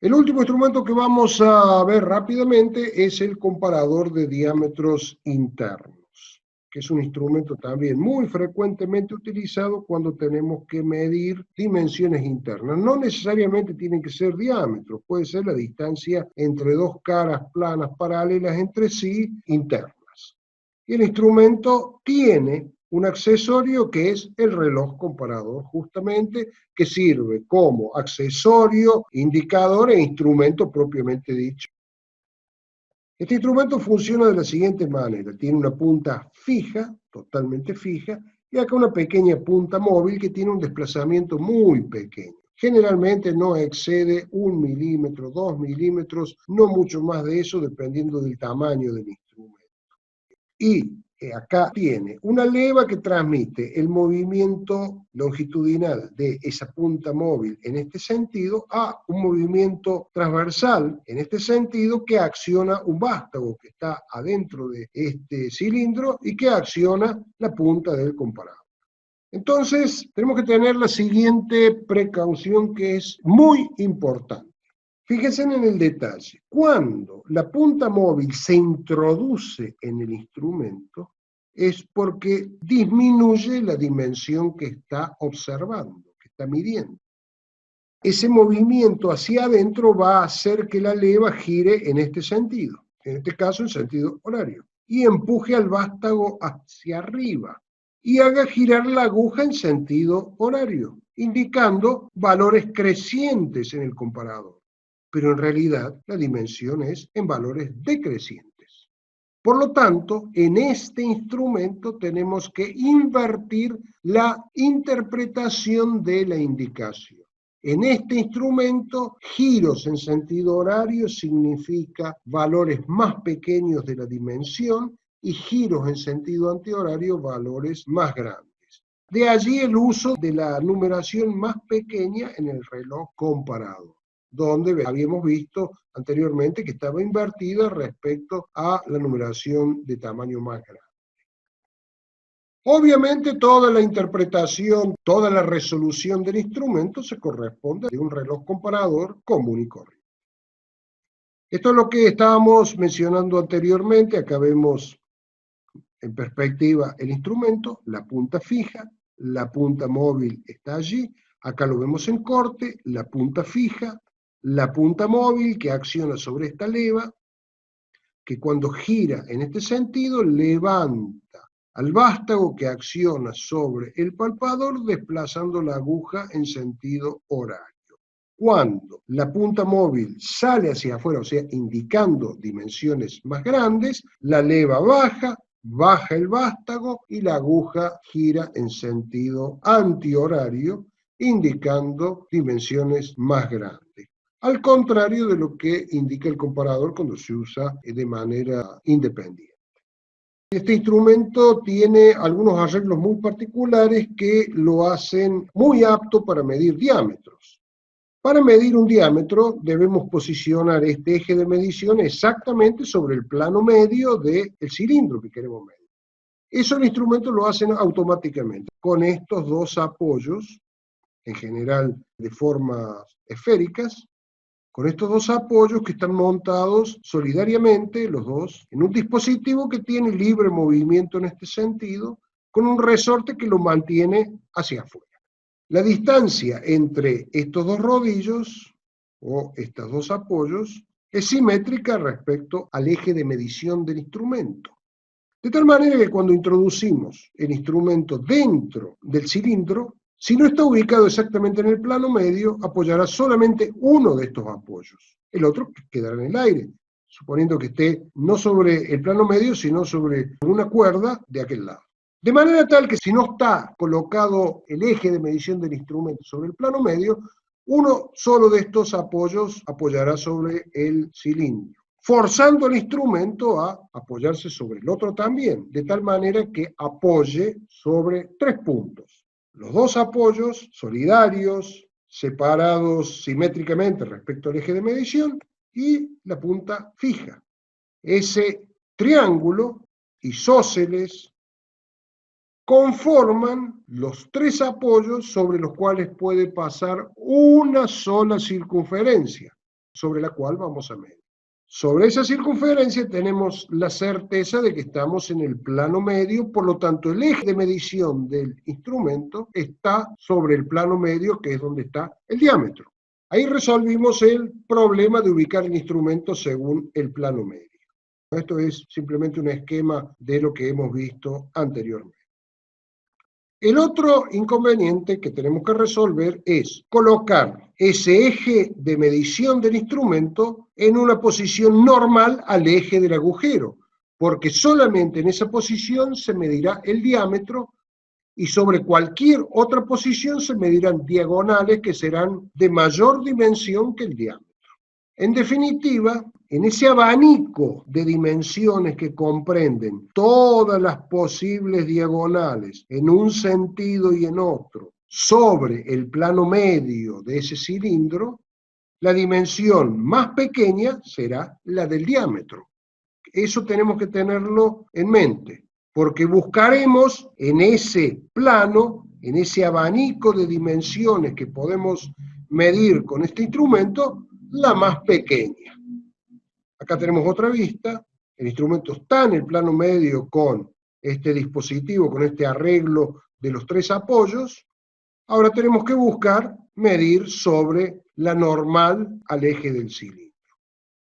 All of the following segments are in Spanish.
El último instrumento que vamos a ver rápidamente es el comparador de diámetros internos, que es un instrumento también muy frecuentemente utilizado cuando tenemos que medir dimensiones internas. No necesariamente tienen que ser diámetros, puede ser la distancia entre dos caras planas paralelas entre sí internas. Y el instrumento tiene un accesorio que es el reloj comparador, justamente, que sirve como accesorio, indicador e instrumento propiamente dicho. Este instrumento funciona de la siguiente manera: tiene una punta fija, totalmente fija, y acá una pequeña punta móvil que tiene un desplazamiento muy pequeño. Generalmente no excede 1 milímetro, 2 milímetros, no mucho más de eso, dependiendo del tamaño del instrumento. Y acá tiene una leva que transmite el movimiento longitudinal de esa punta móvil en este sentido a un movimiento transversal en este sentido que acciona un vástago que está adentro de este cilindro y que acciona la punta del comparador. Entonces, tenemos que tener la siguiente precaución que es muy importante. Fíjense en el detalle. Cuando la punta móvil se introduce en el instrumento, es porque disminuye la dimensión que está observando, que está midiendo. Ese movimiento hacia adentro va a hacer que la leva gire en este sentido, en este caso en sentido horario, y empuje al vástago hacia arriba y haga girar la aguja en sentido horario, indicando valores crecientes en el comparador. Pero en realidad la dimensión es en valores decrecientes. Por lo tanto, en este instrumento tenemos que invertir la interpretación de la indicación. En este instrumento, giros en sentido horario significa valores más pequeños de la dimensión y giros en sentido antihorario valores más grandes. De allí el uso de la numeración más pequeña en el reloj comparado, donde habíamos visto anteriormente que estaba invertida respecto a la numeración de tamaño más grande. Obviamente toda la interpretación, toda la resolución del instrumento se corresponde a un reloj comparador común y corriente. Esto es lo que estábamos mencionando anteriormente. Acá vemos en perspectiva el instrumento, la punta fija, la punta móvil está allí. Acá lo vemos en corte, la punta fija, la punta móvil que acciona sobre esta leva, que cuando gira en este sentido levanta al vástago que acciona sobre el palpador desplazando la aguja en sentido horario. Cuando la punta móvil sale hacia afuera, o sea, indicando dimensiones más grandes, la leva baja, baja el vástago y la aguja gira en sentido antihorario, indicando dimensiones más grandes. Al contrario de lo que indica el comparador cuando se usa de manera independiente. Este instrumento tiene algunos arreglos muy particulares que lo hacen muy apto para medir diámetros. Para medir un diámetro debemos posicionar este eje de medición exactamente sobre el plano medio del cilindro que queremos medir. Eso el instrumento lo hace automáticamente, con estos dos apoyos, en general de formas esféricas, con estos dos apoyos que están montados solidariamente, los dos, en un dispositivo que tiene libre movimiento en este sentido, con un resorte que lo mantiene hacia afuera. La distancia entre estos dos rodillos, o estos dos apoyos, es simétrica respecto al eje de medición del instrumento. De tal manera que cuando introducimos el instrumento dentro del cilindro, si no está ubicado exactamente en el plano medio, apoyará solamente uno de estos apoyos. El otro quedará en el aire, suponiendo que esté no sobre el plano medio, sino sobre una cuerda de aquel lado. De manera tal que si no está colocado el eje de medición del instrumento sobre el plano medio, uno solo de estos apoyos apoyará sobre el cilindro, forzando al instrumento a apoyarse sobre el otro también, de tal manera que apoye sobre 3 puntos. Los dos apoyos solidarios, separados simétricamente respecto al eje de medición, y la punta fija. Ese triángulo, isósceles, conforman los 3 apoyos sobre los cuales puede pasar una sola circunferencia. sobre la cual vamos a medir. Sobre esa circunferencia tenemos la certeza de que estamos en el plano medio, por lo tanto el eje de medición del instrumento está sobre el plano medio, que es donde está el diámetro. Ahí resolvimos el problema de ubicar el instrumento según el plano medio. Esto es simplemente un esquema de lo que hemos visto anteriormente. El otro inconveniente que tenemos que resolver es colocar ese eje de medición del instrumento en una posición normal al eje del agujero, porque solamente en esa posición se medirá el diámetro y sobre cualquier otra posición se medirán diagonales que serán de mayor dimensión que el diámetro. En definitiva, en ese abanico de dimensiones que comprenden todas las posibles diagonales en un sentido y en otro sobre el plano medio de ese cilindro, la dimensión más pequeña será la del diámetro. Eso tenemos que tenerlo en mente, porque buscaremos en ese plano, en ese abanico de dimensiones que podemos medir con este instrumento, la más pequeña. Acá tenemos otra vista, el instrumento está en el plano medio con este dispositivo, con este arreglo de los tres apoyos. Ahora tenemos que buscar medir sobre la normal al eje del cilindro.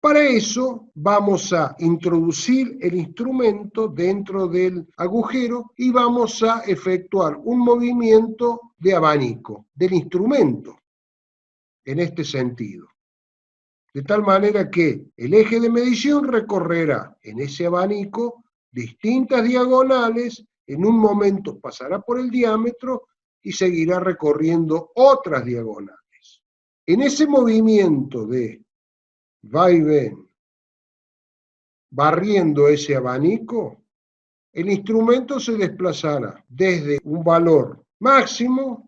Para eso vamos a introducir el instrumento dentro del agujero y vamos a efectuar un movimiento de abanico del instrumento en este sentido. De tal manera que el eje de medición recorrerá en ese abanico distintas diagonales, en un momento pasará por el diámetro y seguirá recorriendo otras diagonales. En ese movimiento de va y ven, barriendo ese abanico, el instrumento se desplazará desde un valor máximo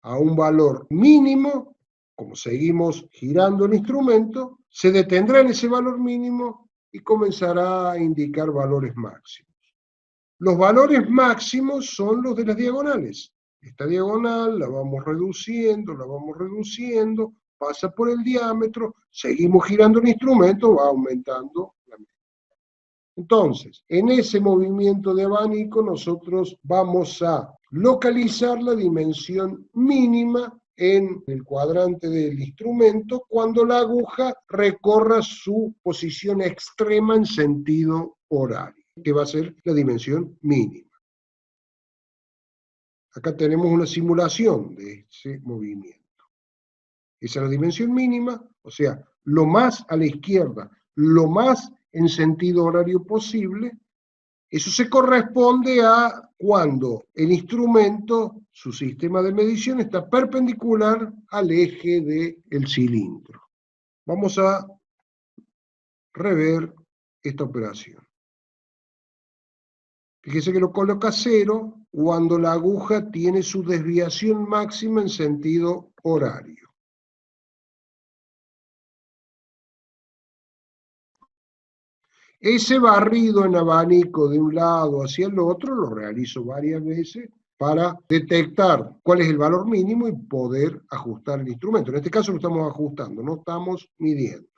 a un valor mínimo. Como seguimos girando el instrumento, se detendrá en ese valor mínimo y comenzará a indicar valores máximos. Los valores máximos son los de las diagonales. Esta diagonal la vamos reduciendo, pasa por el diámetro, seguimos girando el instrumento, va aumentando la medida. Entonces, en ese movimiento de abanico nosotros vamos a localizar la dimensión mínima en el cuadrante del instrumento cuando la aguja recorra su posición extrema en sentido horario, que va a ser la dimensión mínima. Acá tenemos una simulación de ese movimiento. Esa es la dimensión mínima, o sea, lo más a la izquierda, lo más en sentido horario posible. Eso se corresponde a cuando el instrumento, su sistema de medición, está perpendicular al eje del cilindro. Vamos a rever esta operación. Fíjese que lo coloca 0 cuando la aguja tiene su desviación máxima en sentido horario. Ese barrido en abanico de un lado hacia el otro lo realizo varias veces para detectar cuál es el valor mínimo y poder ajustar el instrumento. En este caso lo estamos ajustando, no estamos midiendo.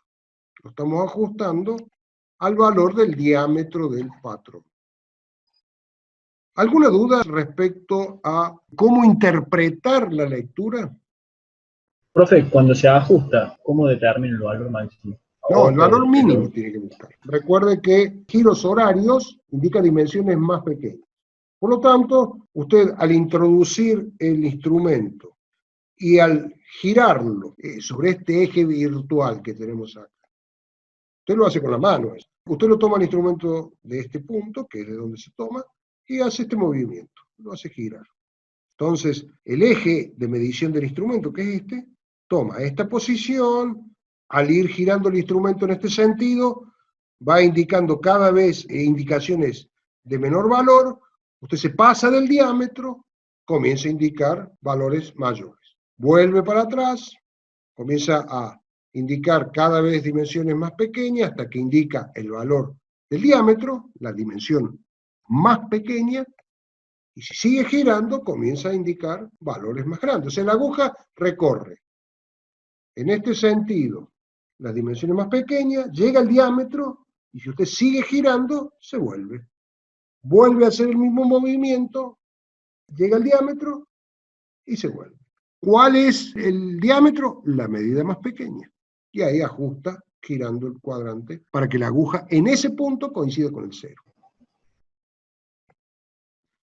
Lo estamos ajustando al valor del diámetro del patrón. ¿Alguna duda respecto a cómo interpretar la lectura? Profe, cuando se ajusta, ¿cómo determina el valor máximo? No, el valor mínimo tiene que buscar. Recuerde que giros horarios indica dimensiones más pequeñas. Por lo tanto, usted al introducir el instrumento y al girarlo sobre este eje virtual que tenemos acá, usted lo hace con la mano. Usted lo toma el instrumento de este punto, que es de donde se toma, y hace este movimiento, lo hace girar. Entonces, el eje de medición del instrumento, que es este, toma esta posición. Al ir girando el instrumento en este sentido, va indicando cada vez indicaciones de menor valor. Usted se pasa del diámetro, comienza a indicar valores mayores. Vuelve para atrás, comienza a indicar cada vez dimensiones más pequeñas hasta que indica el valor del diámetro, la dimensión más pequeña, y si sigue girando, comienza a indicar valores más grandes. O sea, la aguja recorre en este sentido las dimensiones más pequeñas, llega al diámetro, y si usted sigue girando, se vuelve. Vuelve a hacer el mismo movimiento, llega al diámetro y se vuelve. ¿Cuál es el diámetro? La medida más pequeña. Y ahí ajusta girando el cuadrante para que la aguja en ese punto coincida con el cero.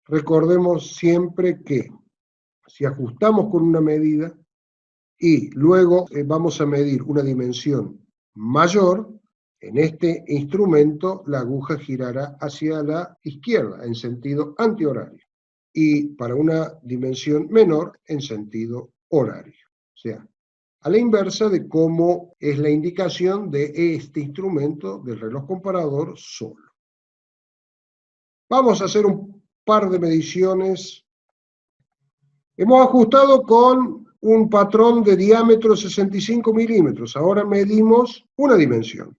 Recordemos siempre que si ajustamos con una medida y luego vamos a medir una dimensión mayor, en este instrumento la aguja girará hacia la izquierda en sentido antihorario y para una dimensión menor en sentido horario. O sea, a la inversa de cómo es la indicación de este instrumento del reloj comparador solo. Vamos a hacer un par de mediciones. Hemos ajustado con un patrón de diámetro 65 milímetros. Ahora medimos una dimensión.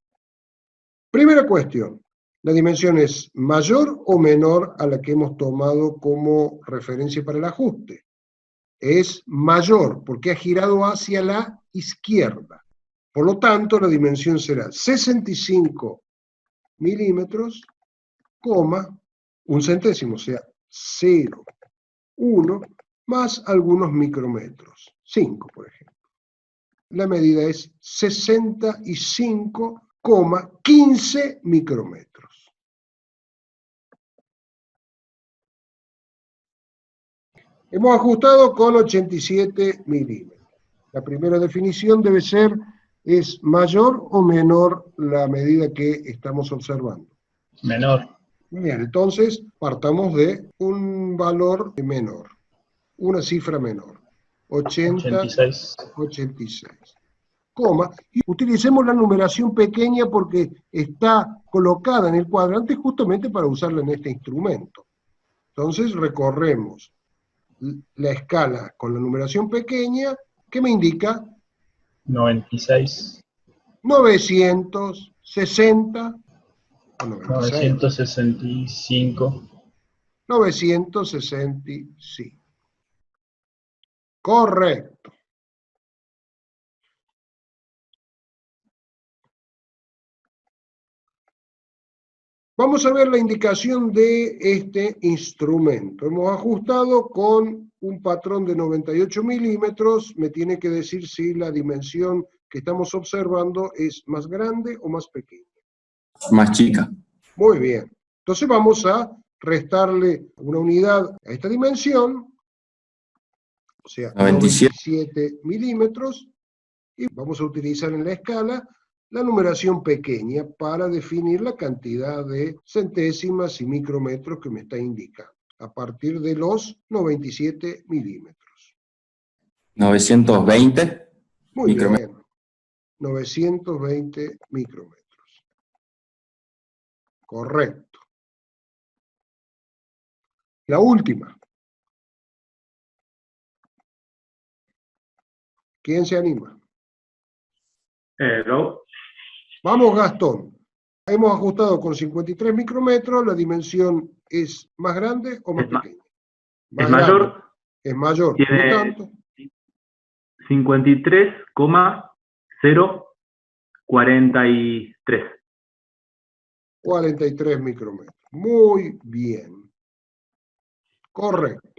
Primera cuestión, ¿la dimensión es mayor o menor a la que hemos tomado como referencia para el ajuste? Es mayor, porque ha girado hacia la izquierda. Por lo tanto, la dimensión será 65 milímetros, un centésimo, o sea, 0,1, más algunos micrometros, 5, por ejemplo. La medida es 65,15 micrometros. Hemos ajustado con 87 milímetros. La primera definición debe ser, ¿es mayor o menor la medida que estamos observando? Menor. Muy bien, entonces partamos de un valor menor, una cifra menor. 86. 86. Y utilicemos la numeración pequeña porque está colocada en el cuadrante justamente para usarla en este instrumento. Entonces recorremos la escala con la numeración pequeña, que me indica 96. 960 o 96. 965. 965. Correcto. Vamos a ver la indicación de este instrumento. Hemos ajustado con un patrón de 98 milímetros. Me tiene que decir si la dimensión que estamos observando es más grande o más pequeña. Más chica. Muy bien. Entonces vamos a restarle una unidad a esta dimensión, o sea, 97 milímetros, y vamos a utilizar en la escala la numeración pequeña para definir la cantidad de centésimas y micrometros que me está indicando, a partir de los 97 milímetros. 920 Muy micrometros. bien. 920 micrometros. Correcto. La última. ¿Quién se anima? Vamos, Gastón. Hemos ajustado con 53 micrómetros, la dimensión es más grande o más pequeña. Es mayor. Es mayor, por lo tanto. 53,043. 43 micrómetros. Muy bien. Correcto.